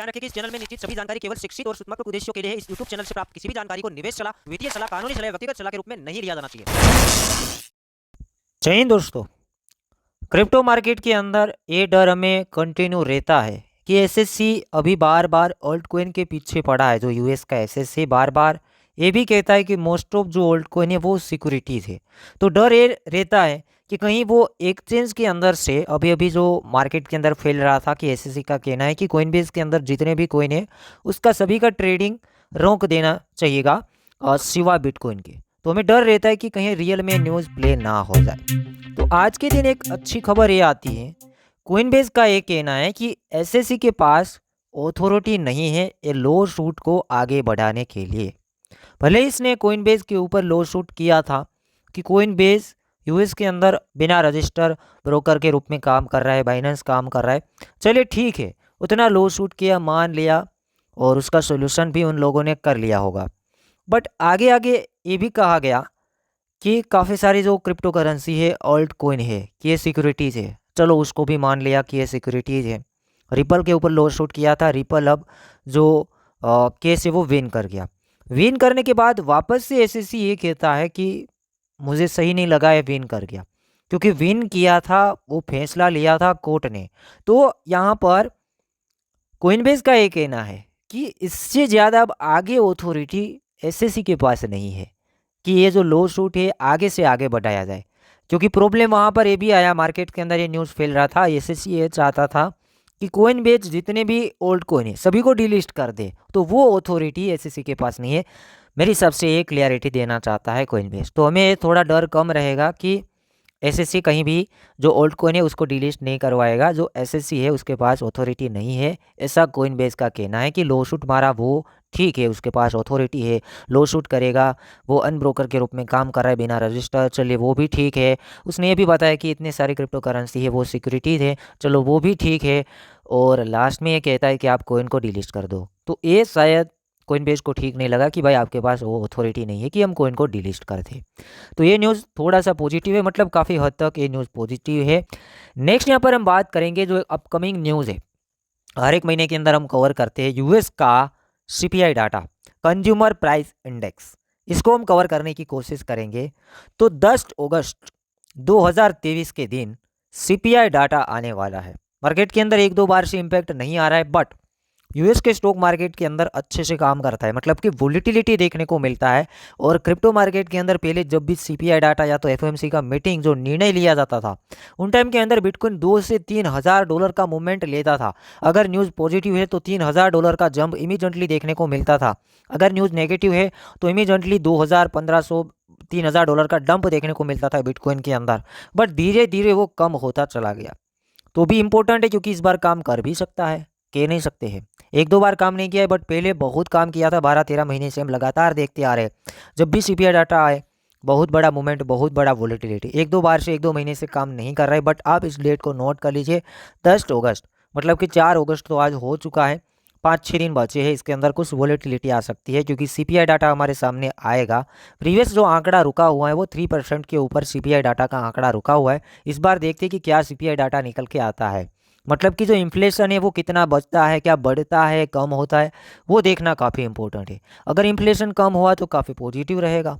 ध्यान रखें कि इस चैनल में निश्चित सभी जानकारी केवल शिक्षित और सूचनात्मक उद्देश्यों के लिए है। इस यूट्यूब चैनल से प्राप्त किसी भी जानकारी को निवेश सलाह, वित्तीय सलाह, कानूनी सलाह, व्यक्तिगत सलाह के रूप में नहीं लिया जाना चाहिए। जय हिंद दोस्तों। क्रिप्टो मार्केट के अंदर ये डर हमें कंटिन्यू रहता है कि एसएससी अभी बार बार ऑल्ट कोइन के पीछे पड़ा है। जो यूएस का एसएससी बार बार ये भी कहता है कि मोस्ट ऑफ जो ऑल्ट कोइन है वो सिक्योरिटीज है। तो डर ये रहता है कि कहीं वो एक्सचेंज के अंदर से अभी अभी जो मार्केट के अंदर फैल रहा था कि एसएससी का कहना है कि कोइनबेस के अंदर जितने भी कोइन है उसका सभी का ट्रेडिंग रोक देना चाहिएगा सिवा बिटकॉइन के। तो हमें डर रहता है कि कहीं रियल में न्यूज़ प्ले ना हो जाए। तो आज के दिन एक अच्छी खबर ये आती है, कोइनबेस का ये कहना है कि एसएससी के पास ऑथोरिटी नहीं है ये लॉ सूट को आगे बढ़ाने के लिए। भले इसने कोइनबेस के ऊपर लॉ सूट किया था कि कोइनबेस यूएस के अंदर बिना रजिस्टर ब्रोकर के रूप में काम कर रहा है, बाइनेंस काम कर रहा है, चलिए ठीक है, उतना लॉ सूट किया, मान लिया और उसका सोल्यूशन भी उन लोगों ने कर लिया होगा। बट आगे आगे ये भी कहा गया कि काफ़ी सारी जो क्रिप्टो करेंसी है, ऑल्ट कोइन है, कि ये सिक्योरिटीज़ है। चलो उसको भी मान लिया कि ये सिक्योरिटीज़ है। रिपल के ऊपर लॉ शूट किया था, रिपल अब जो केस है वो विन कर गया। विन करने के बाद वापस से एसएससी ये कहता है कि मुझे सही नहीं लगा है विन कर गया, क्योंकि विन किया था, वो फैसला लिया था कोर्ट ने। तो यहाँ पर कोइनबेस का ये कहना है कि इससे ज़्यादा अब आगे ऑथोरिटी एसएससी के पास नहीं है कि ये जो लॉ सूट है आगे से आगे बढ़ाया जाए। क्योंकि प्रॉब्लम वहाँ पर ये भी आया, मार्केट के अंदर ये न्यूज़ फैल रहा था, एसएससी ये चाहता था कि कोइनबेस जितने भी ओल्ड कोइन है सभी को डिलिस्ट कर दे, तो वो अथॉरिटी एसएससी के पास नहीं है। मेरी हिसाब से ये क्लियरिटी देना चाहता है कोइनबेस। तो हमें थोड़ा डर कम रहेगा कि एसएससी कहीं भी जो ओल्ड कोइन है उसको डिलीट नहीं करवाएगा। जो एसएससी है उसके पास अथॉरिटी नहीं है, ऐसा कोइनबेस का कहना है कि लॉ शूट मारा वो ठीक है, उसके पास अथॉरिटी है, लॉ शूट करेगा, वो अनब्रोकर के रूप में काम कर रहा है बिना रजिस्टर, चलिए वो भी ठीक है। उसने ये भी बताया कि इतने सारी क्रिप्टो करेंसी है वो सिक्योरिटीज़ है, चलो वो भी ठीक है। और लास्ट में ये कहता है कि आप कोइन को डिलीट कर दो। तो ये शायद कोइनबेस को ठीक नहीं लगा कि भाई आपके पास वो अथॉरिटी नहीं है कि हम कोइन को डिलीट कर दें। तो ये न्यूज़ थोड़ा सा पॉजिटिव है, मतलब काफ़ी हद तक ये न्यूज़ पॉजिटिव है। नेक्स्ट यहाँ पर हम बात करेंगे जो अपकमिंग न्यूज़ है, हर एक महीने के अंदर हम कवर करते हैं यूएस का CPI data, consumer price index, इसको हम कवर करने की कोशिश करेंगे। तो 10 अगस्त 2023 के दिन सीपीआई डाटा आने वाला है। मार्केट के अंदर एक दो बार से इम्पैक्ट नहीं आ रहा है, बट यूएस के स्टॉक मार्केट के अंदर अच्छे से काम करता है, मतलब कि वोलेटिलिटी देखने को मिलता है। और क्रिप्टो मार्केट के अंदर पहले जब भी सीपीआई डाटा या तो एफओएमसी का मीटिंग जो निर्णय लिया जाता था, उन टाइम के अंदर बिटकॉइन 2 से 3,000 डॉलर का मूवमेंट लेता था। अगर न्यूज़ पॉजिटिव है तो 3,000 डॉलर का जंप इमीडिएटली देखने को मिलता था, अगर न्यूज़ नेगेटिव है तो इमीडिएटली 2,000, 1,500, 3,000 डॉलर का डंप देखने को मिलता था बिटकॉइन के अंदर। बट धीरे धीरे वो कम होता चला गया। तो भी इम्पोर्टेंट है क्योंकि इस बार काम कर भी सकता है, कह नहीं सकते हैं। एक दो बार काम नहीं किया है, बट पहले बहुत काम किया था। 12-13 महीने से हम लगातार देखते आ रहे हैं, जब भी सीपीआई डाटा आए बहुत बड़ा मूवमेंट, बहुत बड़ा वोलेटिलिटी। एक दो बार से, एक दो महीने से काम नहीं कर रहा है। बट आप इस डेट को नोट कर लीजिए, 10 अगस्त, मतलब कि 4 अगस्त तो आज हो चुका है, 5-6 दिन बचे हैं, इसके अंदर कुछ वोलेटिलिटी आ सकती है क्योंकि सीपीआई डाटा हमारे सामने आएगा। प्रीवियस जो आंकड़ा रुका हुआ है वो 3% के ऊपर सीपीआई डाटा का आंकड़ा रुका हुआ है। इस बार देखते हैं कि क्या सीपीआई डाटा निकल के आता है, मतलब कि जो इन्फ्लेशन है वो कितना बचता है, क्या बढ़ता है, कम होता है, वो देखना काफ़ी इंपॉर्टेंट है। अगर इन्फ्लेशन कम हुआ तो काफ़ी पॉजिटिव रहेगा।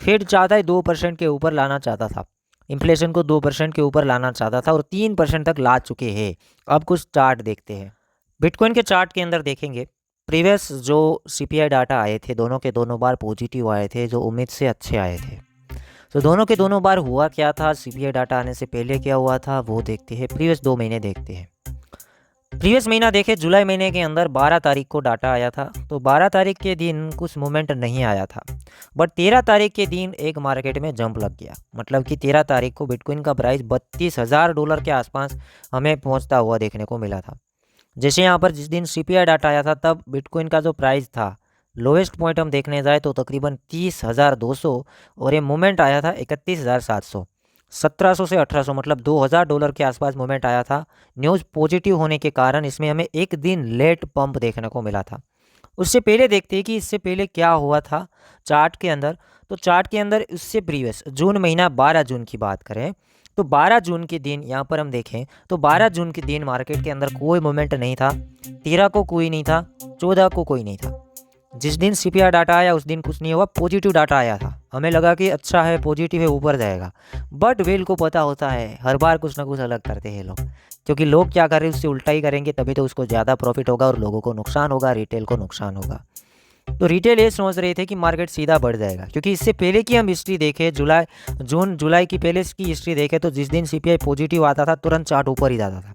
फेड चाहता है 2% के ऊपर लाना चाहता था, इन्फ्लेशन को 2% के ऊपर लाना चाहता था और 3% तक ला चुके हैं। अब कुछ चार्ट देखते हैं। बिटकॉइन के चार्ट के अंदर देखेंगे, प्रीवियस जो सीपीआई डाटा आए थे दोनों के दोनों बार पॉजिटिव आए थे, जो उम्मीद से अच्छे आए थे। तो दोनों के दोनों बार हुआ क्या था, सीपीआई डाटा आने से पहले क्या हुआ था वो देखते हैं। प्रीवियस 2 महीने देखते हैं। प्रीवियस महीना देखे, जुलाई महीने के अंदर 12 तारीख को डाटा आया था। तो 12 तारीख के दिन कुछ मूवमेंट नहीं आया था, बट 13 तारीख के दिन एक मार्केट में जंप लग गया। मतलब कि 13 तारीख को बिटकॉइन का प्राइस 32,000 डॉलर के आसपास हमें पहुंचता हुआ देखने को मिला था। जैसे यहाँ पर जिस दिन सीपीआई डाटा आया था तब बिटकॉइन का जो प्राइस था, लोएस्ट पॉइंट हम देखने जाए तो तकरीबन 30,200, और ये मूवमेंट आया था 31,700, 1,700 से 1,800, मतलब 2,000 डॉलर के आसपास मूवमेंट आया था। न्यूज़ पॉजिटिव होने के कारण इसमें हमें एक दिन लेट पंप देखने को मिला था। उससे पहले देखते हैं कि इससे पहले क्या हुआ था चार्ट के अंदर। तो चार्ट के अंदर उससे प्रीवियस जून महीना, 12 जून की बात करें तो 12 जून के दिन यहाँ पर हम देखें तो 12 जून के दिन मार्केट के अंदर कोई मोमेंट नहीं था, 13 को कोई नहीं था, 14 को कोई नहीं था। जिस दिन सीपीआई डाटा आया उस दिन कुछ नहीं हुआ, पॉजिटिव डाटा आया था, हमें लगा कि अच्छा है, पॉजिटिव है, ऊपर जाएगा। बट वेल को पता होता है हर बार कुछ ना कुछ अलग करते हैं लोग, क्योंकि लोग क्या कर रहे हैं उससे उल्टा ही करेंगे, तभी तो उसको ज़्यादा प्रॉफिट होगा और लोगों को नुकसान होगा, रिटेल को नुकसान होगा। तो रिटेल ये सोच रहे थे कि मार्केट सीधा बढ़ जाएगा, क्योंकि इससे पहले की हम हिस्ट्री देखें, जुलाई की पहले की हिस्ट्री देखें तो जिस दिन सीपीआई पॉजिटिव आता था तुरंत चार्ट ऊपर ही जाता था।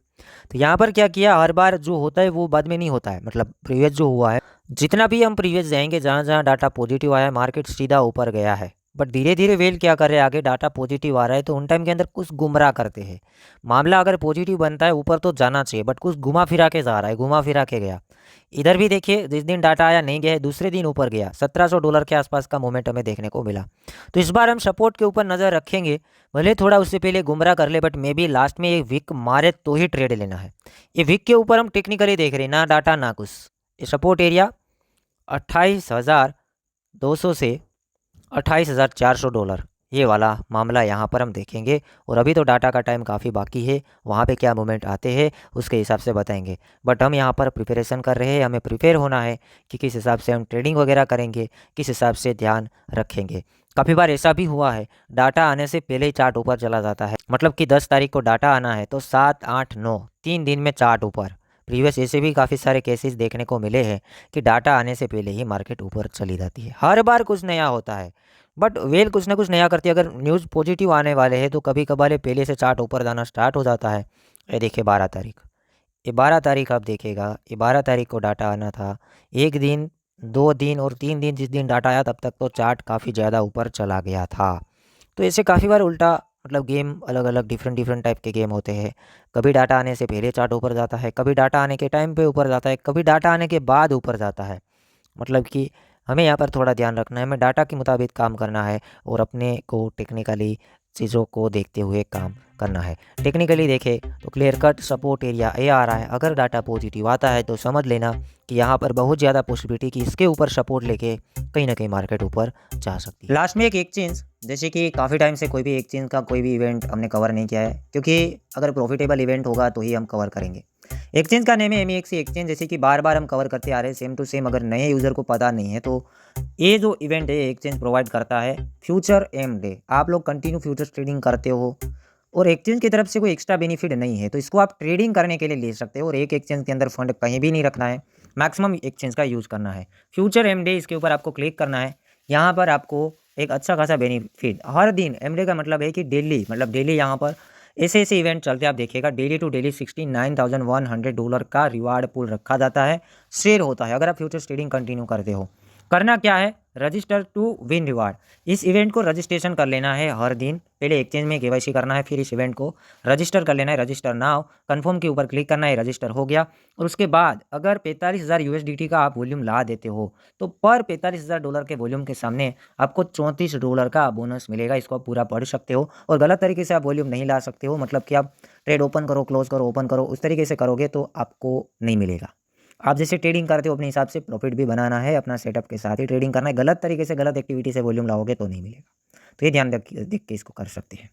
तो यहाँ पर क्या किया, हर बार जो होता है वो बाद में नहीं होता है, मतलब प्रीवियस जो हुआ है, जितना भी हम प्रीवियस जाएंगे जहाँ जहाँ डाटा पॉजिटिव आया है मार्केट सीधा ऊपर गया है। बट धीरे धीरे वेल क्या कर रहे हैं, आगे डाटा पॉजिटिव आ रहा है तो उन टाइम के अंदर कुछ गुमराह करते हैं। मामला अगर पॉजिटिव बनता है ऊपर तो जाना चाहिए, बट कुछ घुमा फिरा के जा रहा है, घुमा फिरा के गया। इधर भी देखिए जिस दिन डाटा आया नहीं गया, दूसरे दिन ऊपर गया, $1700 के आसपास का मोमेंट हमें देखने को मिला। तो इस बार हम सपोर्ट के ऊपर नज़र रखेंगे, भले थोड़ा उससे पहले गुमराह कर ले, बट मे बी लास्ट में ये विक मारे तो ही ट्रेड लेना है। ये विक के ऊपर हम टेक्निकली देख रहे हैं, ना डाटा ना कुछ। ये सपोर्ट एरिया 28,200 से $28,400 ये वाला मामला यहाँ पर हम देखेंगे। और अभी तो डाटा का टाइम काफ़ी बाकी है, वहाँ पे क्या मूवमेंट आते हैं उसके हिसाब से बताएंगे। बट हम यहाँ पर प्रिपरेशन कर रहे हैं, हमें प्रिपेयर होना है कि किस हिसाब से हम ट्रेडिंग वगैरह करेंगे, किस हिसाब से ध्यान रखेंगे। काफ़ी बार ऐसा भी हुआ है डाटा आने से पहले ही चार्ट ऊपर चला जाता है, मतलब कि 10 तारीख को डाटा आना है तो 7, 8, 9 3 दिन में चार्ट ऊपर। प्रीवियस ऐसे भी काफ़ी सारे केसेस देखने को मिले हैं कि डाटा आने से पहले ही मार्केट ऊपर चली जाती है। हर बार कुछ नया होता है, बट वेल कुछ ना कुछ नया करती है। अगर न्यूज़ पॉजिटिव आने वाले हैं तो कभी कभार पहले से चार्ट ऊपर जाना स्टार्ट हो जाता है। ये देखिए 12 तारीख, ये 12 तारीख आप देखिएगा, ये 12 तारीख को डाटा आना था। एक दिन, 2 दिन और 3 दिन जिस दिन डाटा आया तब तक तो चार्ट काफ़ी ज़्यादा ऊपर चला गया था। तो ऐसे काफ़ी बार उल्टा, मतलब गेम अलग अलग डिफरेंट टाइप के गेम होते हैं। कभी डाटा आने से पहले चार्ट ऊपर जाता है, कभी डाटा आने के टाइम पे ऊपर जाता है, कभी डाटा आने के बाद ऊपर जाता है। मतलब कि हमें यहाँ पर थोड़ा ध्यान रखना है, हमें डाटा के मुताबिक काम करना है और अपने को टेक्निकली चीज़ों को देखते हुए काम करना है। टेक्निकली देखें तो क्लियर कट सपोर्ट एरिया ये आ रहा है, अगर डाटा पॉजिटिव आता है तो समझ लेना कि यहाँ पर बहुत ज़्यादा पॉसिबिलिटी कि इसके ऊपर सपोर्ट लेके कहीं ना कहीं मार्केट ऊपर जा सकती है। लास्ट में एक एक्सचेंज, जैसे कि काफ़ी टाइम से कोई भी एक्सचेंज का कोई भी इवेंट हमने कवर नहीं किया है, क्योंकि अगर प्रॉफिटेबल इवेंट होगा तो ही हम कवर करेंगे। एक्सचेंज का नेम है MEXC एक्सचेंज, जैसे कि बार बार हम कवर करते आ रहे हैं, सेम टू सेम। अगर नए यूज़र को पता नहीं है तो ये जो इवेंट है एक्सचेंज प्रोवाइड करता है फ्यूचर MD। आप लोग कंटिन्यू फ्यूचर ट्रेडिंग करते हो और एक्सचेंज की तरफ से कोई एक्स्ट्रा बेनिफिट नहीं है, तो इसको आप ट्रेडिंग करने के लिए ले सकते हो। और एक एक्सचेंज के अंदर फंड कहीं भी नहीं रखना है, मैक्सिमम एक्सचेंज का यूज़ करना है। फ्यूचर MD इसके ऊपर आपको क्लिक करना है। यहाँ पर आपको एक अच्छा खासा बेनिफिट हर दिन, MD का मतलब है कि डेली, मतलब डेली यहाँ पर ऐसे ऐसे इवेंट चलते हैं। आप देखिएगा डेली टू डेली $69,100 का रिवार्ड पूल रखा जाता है, शेयर होता है। अगर आप फ्यूचर्स ट्रेडिंग कंटिन्यू करते हो, करना क्या है, रजिस्टर टू विन रिवार्ड। इस इवेंट को रजिस्ट्रेशन कर लेना है हर दिन। पहले एक्सचेंज में KYC करना है, फिर इस इवेंट को रजिस्टर कर लेना है। रजिस्टर नाउ, कंफर्म के ऊपर क्लिक करना है, रजिस्टर हो गया। और उसके बाद अगर 45,000 USDT का आप वॉल्यूम ला देते हो तो पर $45,000 के वॉल्यूम के सामने आपको $34 का बोनस मिलेगा। इसको आप पूरा पढ़ सकते हो। और गलत तरीके से आप वॉल्यूम नहीं ला सकते हो, मतलब कि आप ट्रेड ओपन करो, क्लोज करो, ओपन करो, उस तरीके से करोगे तो आपको नहीं मिलेगा। आप जैसे ट्रेडिंग करते हो अपने हिसाब से प्रॉफिट भी बनाना है, अपना सेटअप के साथ ही ट्रेडिंग करना है। गलत तरीके से, गलत एक्टिविटी से वॉल्यूम लाओगे तो नहीं मिलेगा। तो ये ध्यान देख के इसको कर सकते हैं।